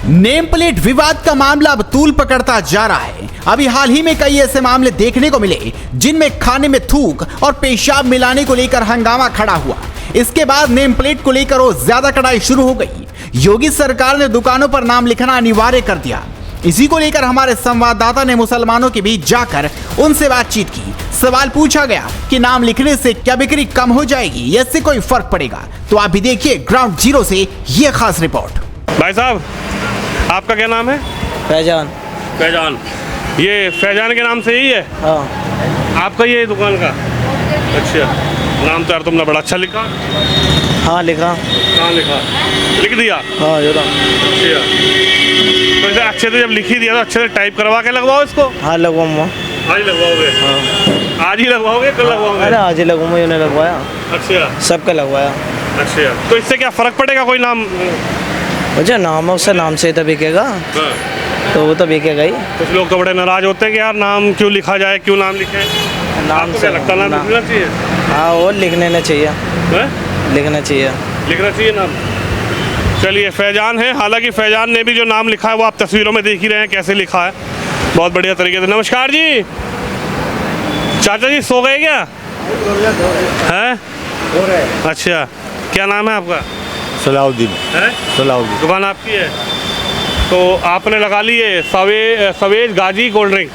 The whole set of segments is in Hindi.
नेम प्लेट विवाद का मामला अब तूल पकड़ता जा रहा है। अभी हाल ही में कई ऐसे मामले देखने को मिले जिनमें खाने में थूक और पेशाब मिलाने को लेकर हंगामा खड़ा हुआ। इसके बाद नेम प्लेट को लेकर और ज्यादा कड़ाई शुरू हो गई। योगी सरकार ने दुकानों पर नाम लिखना अनिवार्य कर दिया। इसी को लेकर हमारे संवाददाता ने मुसलमानों के बीच जाकर उनसे बातचीत की। सवाल पूछा गया कि नाम लिखने से क्या बिक्री कम हो जाएगी या इससे कोई फर्क पड़ेगा। तो आप भी देखिए ग्राउंड जीरो से ये खास रिपोर्ट। भाई साहब, आपका क्या नाम है? फैजान। फैजान, ये फैजान के नाम से ही है? हाँ। आपका ये दुकान का? अच्छा, नाम तो यार तुमने बड़ा अच्छा लिखा। हाँ लिखा। कहाँ लिखा? लिख दिया? हाँ ये अच्छा, तो इसे अच्छे से जब लिख ही दिया तो अच्छे से टाइप करवा के लगवाओ इसको। हाँ लगवाऊंगा। आज ही लगवाओगे? हाँ। आज ही लगवाओगे, कल लगवाओगे? अरे आज ही लगवाऊंगा, इन्हें लगवाया। अच्छा, सबका लगवाया। अच्छा, तो इससे क्या फ़र्क पड़ेगा? कोई नाम मुझे नाम है, उससे नाम से ही तो बिकेगा। हाँ। तो वो तो बिकेगा ही। कुछ लोग तो बड़े नाराज होते हैं कि यार नाम क्यों लिखा जाए, क्यों नाम लिखे? नाम आपको से क्या लगता है, नाम लिखना चाहिए? हाँ वो लिखने नहीं चाहिए। हैं? लिखना चाहिए। लिखना चाहिए नाम। चलिए, फैजान है। हालांकि फैजान ने भी जो नाम लिखा है वो आप तस्वीरों में देख ही रहे हैं कैसे लिखा है, बहुत बढ़िया तरीके से। नमस्कार जी, चाचा जी सो गए क्या? हैं? अच्छा, क्या नाम है आपका? सलाउद्दीन। है? सलाउद्दीन। दुकान आपकी है? तो आपने लगा ली है सवेज गाजी कोल्ड ड्रिंक,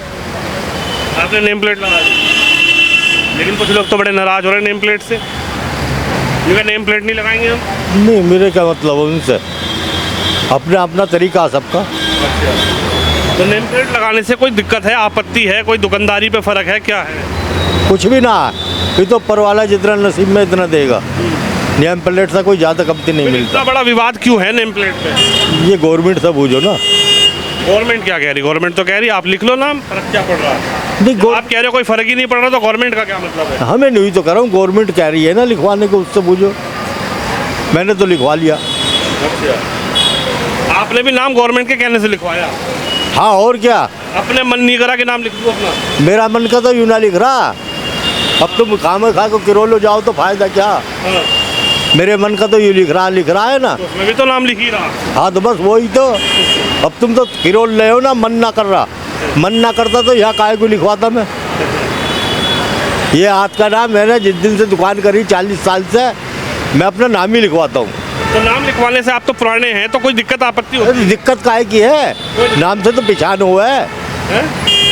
आपने नेम प्लेट लगा दी। लेकिन कुछ लोग तो बड़े नाराज हो रहे हैं नेम प्लेट से। इनका नेम प्लेट नहीं लगाएंगे हम। नहीं, मेरे क्या मतलब उनसे, अपना अपना तरीका सबका। तो नेम प्लेट लगाने से कोई दिक्कत है, आपत्ति है, कोई दुकानदारी पे फ़र्क है, क्या है? कुछ भी ना, ये तो ऊपर वाला जितना नसीब में इतना देगा। नेम प्लेट से कोई ज़्यादा कमती नहीं मिलता। इतना बड़ा विवाद क्यों है नेम प्लेट पे? ये गवर्नमेंट से पूछो ना। गवर्नमेंट क्या कह रही? गवर्नमेंट तो कह रही आप लिख लो नाम, फर्क क्या पड़ रहा है? नहीं, आप कह रहे हो कोई फर्क ही नहीं पड़ रहा, तो गवर्नमेंट का क्या मतलब है? हमें नहीं तो कर रहा हूँ, गवर्नमेंट कह रही है ना लिखवाने को, उससे पूछो। मैंने तो लिखवा लिया। अच्छा, आपने भी नाम गवर्नमेंट के कहने से लिखवाया? हाँ और क्या, अपने मन नहीं करा कि नाम लिख दो अपना? मेरा मन का तो यूँ ना लिख रहा। अब तुम खामे खा को किरोलो जाओ तो फायदा क्या? हाँ। मेरे मन का तो यूँ लिख रहा है ना। तो उसमें भी तो नाम लिख ही रहा। हाँ तो बस वही तो। अब तुम तो किरोल ले हो ना, मन ना कर रहा। मन ना करता तो यहाँ काहे को लिखवाता मैं। ये हाथ का नाम मैंने जिस दिन से दुकान करी 40 साल से, मैं अपना नाम ही लिखवाता हूँ। तो नाम लिखवाने से आप तो पुराने हैं, तो कोई दिक्कत आपत्ति होती है? दिक्कत काहे की है? नाम से तो पहचान हुआ है।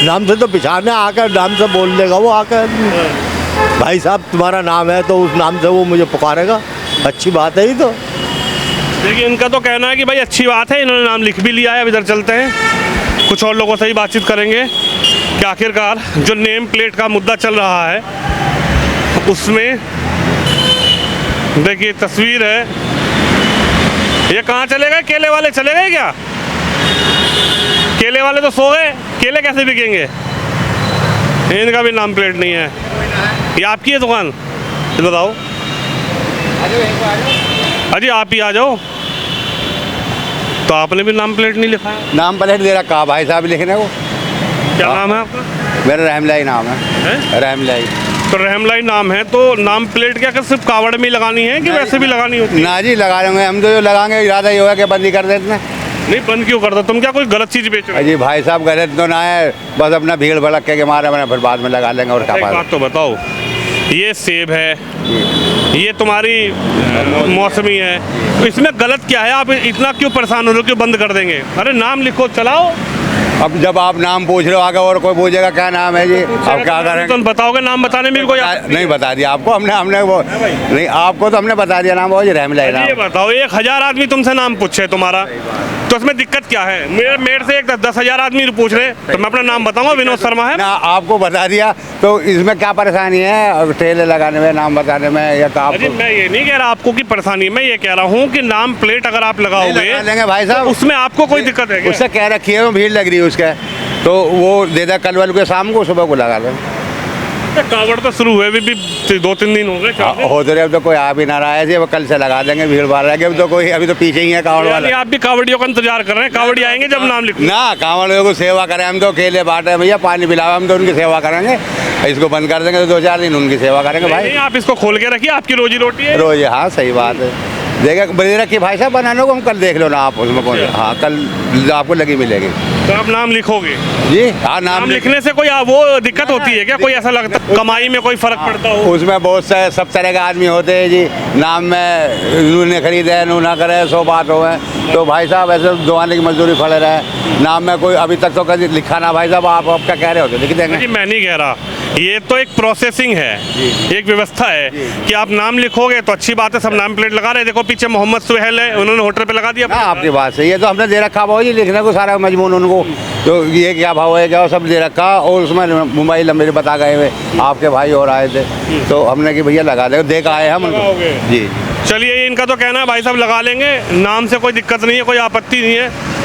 नाम से तो पहचान है, आकर नाम से बोल देगा वो आकर, भाई साहब तुम्हारा नाम है, तो उस नाम से वो मुझे पुकारेगा। अच्छी बात है ही तो। देखिए, इनका तो कहना है कि भाई अच्छी बात है, इन्होंने नाम लिख भी लिया है। अब इधर चलते हैं, कुछ और लोगों से ही बातचीत करेंगे कि आखिरकार जो नेम प्लेट का मुद्दा चल रहा है उसमें देखिए तस्वीर है। ये कहाँ चले गए? केले वाले चले गए क्या? केले वाले तो सो गए, केले कैसे बिकेंगे? इनका भी नाम प्लेट नहीं है। ये आपकी है दुकान? ये बताओ। अजी आप ही आ जाओ। तो आपने भी नाम प्लेट नहीं लिखा है? नाम प्लेट दे रखा भाई साहब लिखने को। क्या नाम है आपका? मेरा रहमलाई नाम है। रहमलाई। तो रहमलाई नाम है, तो नाम प्लेट क्या सिर्फ कावड़ में ही लगानी है कि वैसे भी लगानी होती है? ना जी, लगा लेंगे हम तो, जो लगाएंगे इरादा ये होगा कि बंद ही कर देते हैं। नहीं, बंद क्यों करता? तुम क्या कोई गलत चीज़ बेच रहे हो? अजी भाई साहब गलत तो ना है, बस अपना भीड़ भड़क के मारे मैंने फिर बाद में लगा लेंगे और क्या एक बात। बात तो बताओ, ये सेब है, ये तुम्हारी मौसमी है, तो इसमें गलत क्या है? आप इतना क्यों परेशान हो रहे हो, क्यों बंद कर देंगे? अरे नाम लिखो, चलाओ। अब जब आप नाम पूछ रहे हो आगे और कोई पूछेगा क्या नाम है जी, अब क्या करेंगे? तुम बताओगे नाम बताने में भी कोई नहीं बता दिया आपको हमने वो नहीं, आपको तो हमने बता दिया नाम, वो जी रहमलाई नाम। ये बताओ, 1000 आदमी तुमसे नाम पूछे तुम्हारा, तो इसमें दिक्कत क्या है? मेरे से 10,000 आदमी पूछ रहे, तो मैं अपना नाम बताऊंगा, विनोद शर्मा है ना। आपको बता दिया तो इसमें क्या परेशानी है? ठेले लगाने में, नाम बताने में, या तो आप? मैं ये नहीं कह रहा आपको की परेशानी, मैं ये कह रहा हूँ कि नाम प्लेट अगर आप लगाओगे लेंगे भाई साहब, तो उसमें आपको कोई दिक्कत है क्या? उससे कह रखी है, भीड़ लग रही है उसका, तो वो दे दे कल वाले के शाम को, सुबह को लगा लें। कावड़ तो शुरू हुए भी 2-3 दिन हो गए। हो तो रहे, अब तो कोई आ भी ना रहा है, वो कल से लगा देंगे, भीड़ भाड़ रहेगी। अब तो कोई, अभी तो पीछे ही है कावड़ वाले। आप भी कावड़ियों का इंतजार कर रहे हैं? कावड़ी आएंगे जब नाम लिखो ना, कावड़ियों को सेवा करें हम तो, केले बांटे भैया, पानी पिलाओ, हम तो उनकी सेवा करेंगे। इसको बंद कर देंगे तो 2-4 दिन उनकी सेवा करेंगे भाई। आप इसको खोल के रखिए, आपकी रोजी रोटी है रोज। हाँ सही बात है। देखा बनी रखी भाई साहब बनाने को, हम कल देख लो ना आप उसमें कौन। हाँ कल आपको लगी मिलेगी। तो आप नाम लिखोगे? जी हाँ नाम लिखने से कोई वो दिक्कत होती है क्या? कोई ऐसा लगता कमाई में कोई फर्क पड़ता हो? उसमें बहुत से सब तरह के आदमी होते हैं जी। नाम में नूने खरीदे नू ना करे 100 बात हो गए, तो भाई साहब ऐसे दुआने की मजदूरी खड़े रहे। नाम में कोई अभी तक तो कभी लिखा ना भाई साहब, आप क्या कह रहे होते लिख देंगे। जी मैं नहीं कह रहा, ये तो एक प्रोसेसिंग है, एक व्यवस्था है कि आप नाम लिखोगे तो अच्छी बात है। सब नाम प्लेट लगा रहे, देखो पीछे मोहम्मद सुहेल है, उन्होंने होटल पे लगा दिया। हाँ आपकी बात सही है, तो हमने दे रखा भाव जी लिखने को सारा मजमून उनको, तो ये क्या भाव है क्या सब दे रखा, और उसमें मोबाइल नंबर बता गए हुए आपके भाई और आए थे, तो हमने कि भैया लगा दे, देख आए हम उनको। जी चलिए, इनका तो कहना है भाई साहब लगा लेंगे, नाम से कोई दिक्कत नहीं है, कोई आपत्ति नहीं है।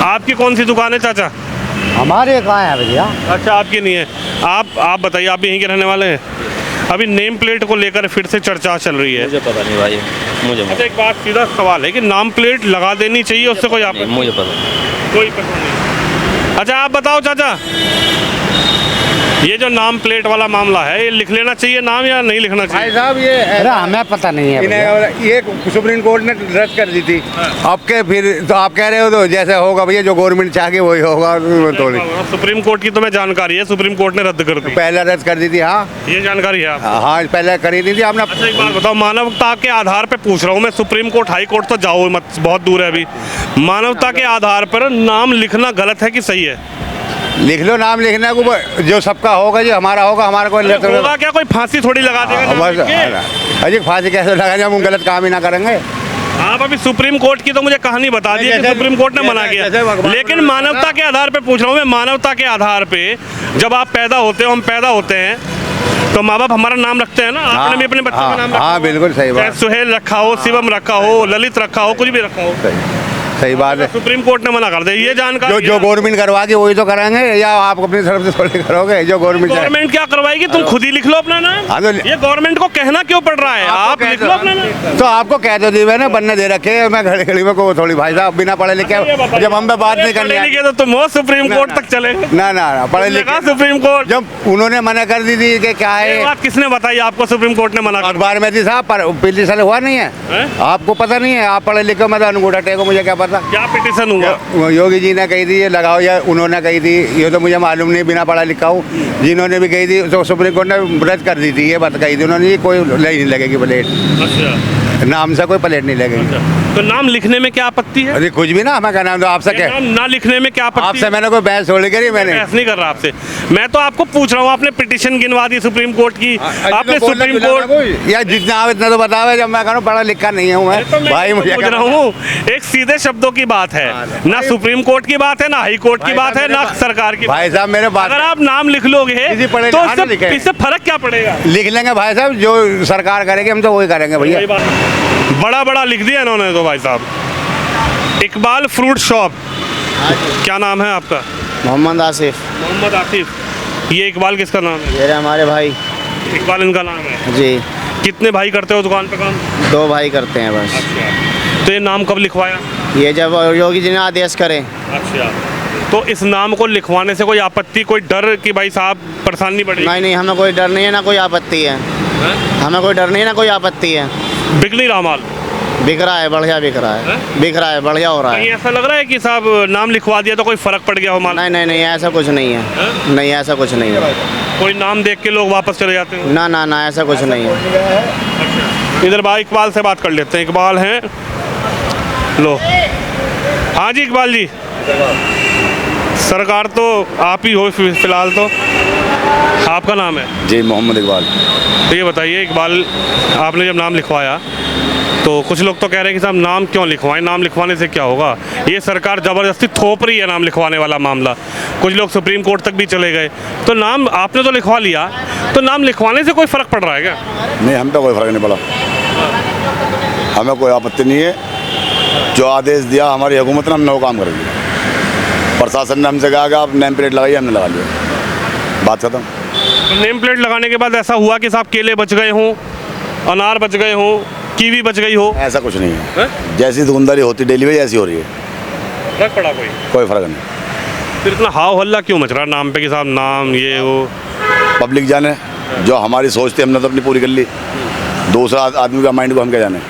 आपकी कौन सी दुकान है चाचा? हमारे कहाँ है भैया? अच्छा आपकी नहीं है। आप बताइए, आप भी यहीं के रहने वाले हैं? अभी नेम प्लेट को लेकर फिर से चर्चा चल रही है। मुझे पता नहीं भाई, मुझे अच्छा एक बात सीधा सवाल है कि नाम प्लेट लगा देनी चाहिए, उससे कोई आपत्ति? मुझे पता कोई पसंद नहीं। अच्छा आप बताओ चाचा, ये जो नाम प्लेट वाला मामला है, ये लिख लेना चाहिए नाम या नहीं लिखना चाहिए? भाई साहब ये हमें पता नहीं है भैया। ये सुप्रीम कोर्ट ने रद्द कर दी थी। अब के फिर तो आप कह रहे हो तो जैसे होगा भैया, जो गवर्नमेंट चाहे वही होगा। थोड़ी सुप्रीम कोर्ट की तो मैं जानकारी है, सुप्रीम कोर्ट ने रद्द कर दी। पहले रद्द कर दी थी। हाँ ये जानकारी है आपको? हाँ पहले करी दी थी आपने। अच्छा एक बात बताओ, मानवता के आधार पे पूछ रहा हूँ मैं, सुप्रीम कोर्ट हाई कोर्ट तो जाओ मत, बहुत दूर है अभी। मानवता के आधार पर नाम लिखना गलत है कि सही है? लिख लो नाम लिखने को, जो सबका होगा जी हमारा होगा, हमारा कोई होगा क्या? कोई फांसी थोड़ी लगा देगा नाम लिख के? अजी फांसी कैसे लगाएंगे, हम गलत काम ही ना करेंगे। आप अभी सुप्रीम कोर्ट की तो मुझे कहानी बता दी कि सुप्रीम कोर्ट ने मना किया, लेकिन मानवता के आधार पे पूछ रहा हूँ मैं। मानवता के आधार पे जब आप पैदा होते हो, हम पैदा होते हैं, तो माँ बाप हमारा नाम रखते हैं ना। आपने भी अपने बच्चों का नाम रखा? हाँ बिल्कुल सही बात। चाहे सुहेल रखा हो, शिवम रखा हो, ललित रखा हो, कुछ भी रखा हो, सही बात है। सुप्रीम कोर्ट ने मना कर दिया। ये जानकारी जो गवर्नमेंट करवाएगी वही तो कराएंगे, या आप अपनी तरफ से थोड़ी करोगे? जो गवर्नमेंट क्या करवाएगी? तुम खुद ही लिख लो अपना नाम। ये गवर्नमेंट को कहना क्यों पड़ रहा है? आप लिख लो अपना नाम। तो आपको कह दो दी मैंने, बनने दे रखे हैं, मैं घड़ी घड़ी में को थोड़ी भाई साहब बिना पढ़े लिखे, जब हम पे बात नहीं करनी तो तुम हो सुप्रीम कोर्ट तक चले? ना ना पढ़े लिखे सुप्रीम कोर्ट जब उन्होंने मना कर दी थी कि क्या है। बात किसने बताई आपको? सुप्रीम कोर्ट ने मना कर? अखबार में थी साहब, पर पिटीशन हुआ नहीं है। आपको पता नहीं है? आप पढ़े लिखे, मैं तो अंगूठा टेको, मुझे क्या पता क्या पिटीशन हुआ? योगी जी ने कही थी ये लगाओ, या उन्होंने कही थी, ये तो मुझे मालूम नहीं, बिना पढ़ा लिखा हूँ। जिन्होंने भी कही थी तो सुप्रीम कोर्ट ने रद्द कर दी थी, ये बात कही थी उन्होंने, कोई नहीं लगेगी प्लेट। अच्छा नाम से कोई प्लेट नहीं लगेगी। तो नाम लिखने में क्या आपत्ति है? अरे कुछ भी ना, हमें क्या नाम, तो आपसे क्या नाम ना लिखने में क्या आपत्ति? आपसे मैंने कोई बहस थोड़ी करी, मैंने बहस नहीं कर रहा आपसे, मैं तो आपको पूछ रहा हूँ। आपने पिटीशन गिनवा दी सुप्रीम कोर्ट की, आपने सुप्रीम कोर्ट या जितना हो इतना तो बताओ, जब मैं कहूँ पढ़ा लिखा नहीं हूँ मैं, भाई मुझे पूछ रहा हूँ। एक सीधे शब्दों की बात है, ना सुप्रीम कोर्ट की बात है, ना हाई कोर्ट की बात है, ना सरकार की। भाई साहब मेरे बात, अगर आप नाम लिख लोगे तो इससे फर्क क्या पड़ेगा? लिख लेंगे भाई साहब, जो सरकार करेगी हम तो वही करेंगे भैया। बड़ा बड़ा लिख दिया इन्होंने तो भाई साहब। इकबाल फ्रूट शॉप, क्या नाम है आपका? मोहम्मद आसिफ। मोहम्मद आसिफ। ये इकबाल किसका नाम है? ये हमारे भाई। इकबाल इनका नाम है जी। कितने भाई करते हो दुकान पे काम? 2 भाई करते हैं बस। अच्छा, तो ये नाम कब लिखवाया? ये जब योगी जी ने आदेश करे। अच्छा, तो इस नाम को लिखवाने से कोई आपत्ति, कोई डर कि भाई साहब परेशानी बढ़ेगी? नहीं नहीं, हमें कोई डर नहीं है, ना कोई आपत्ति है। हमें कोई डर नहीं है, ना कोई आपत्ति है। बिक नहीं रहा माल? बिक रहा है, बढ़िया बिक रहा है। बिक रहा है, बढ़िया हो रहा है। ऐसा लग रहा है कि साहब नाम लिखवा दिया तो कोई फर्क पड़ गया हो माल? नहीं नहीं नहीं, ऐसा कुछ नहीं है। नहीं ऐसा कुछ नहीं है। कोई नाम देख के लोग वापस चले जाते हैं? ना ना ना, ऐसा कुछ नहीं है। इधर भाई इकबाल से बात कर लेते हैं। इकबाल हैं, लो। हाँ जी इकबाल जी, सरकार तो आप ही हो फिलहाल, तो आपका नाम है? जी मोहम्मद इकबाल। तो ये बताइए इकबाल, आपने जब नाम लिखवाया तो कुछ लोग तो कह रहे हैं कि साहब नाम क्यों लिखवाएं, नाम लिखवाने से क्या होगा? ये सरकार ज़बरदस्ती थोप रही है नाम लिखवाने वाला मामला। कुछ लोग सुप्रीम कोर्ट तक भी चले गए, तो नाम आपने तो लिखवा लिया, तो नाम लिखवाने से कोई फ़र्क पड़ रहा है क्या? नहीं, हम पे कोई फ़र्क नहीं पड़ा, हमें कोई आपत्ति नहीं है। जो आदेश दिया हमारी हुकूमत ने, हमने वो काम करेंगे। प्रशासन ने हमसे कहा कि आप नेम प्लेट लगाइए, हमने लगा लिया, बात खत्म। तो नेम प्लेट लगाने के बाद ऐसा हुआ कि साहब केले बच गए हों, अनार बच गए हों, कीवी बच गई हो? ऐसा कुछ नहीं है, जैसी दुकानदारी होती डेली वही ऐसी हो रही है। फर्क पड़ा कोई फ़र्क नहीं। फिर इतना हाव हल्ला क्यों मच रहा नाम पे कि साहब नाम ये वो? पब्लिक जाने, जो हमारी सोच थी हमने तो अपनी पूरी कर ली, दूसरा आदमी का माइंड को हम क्या जाने।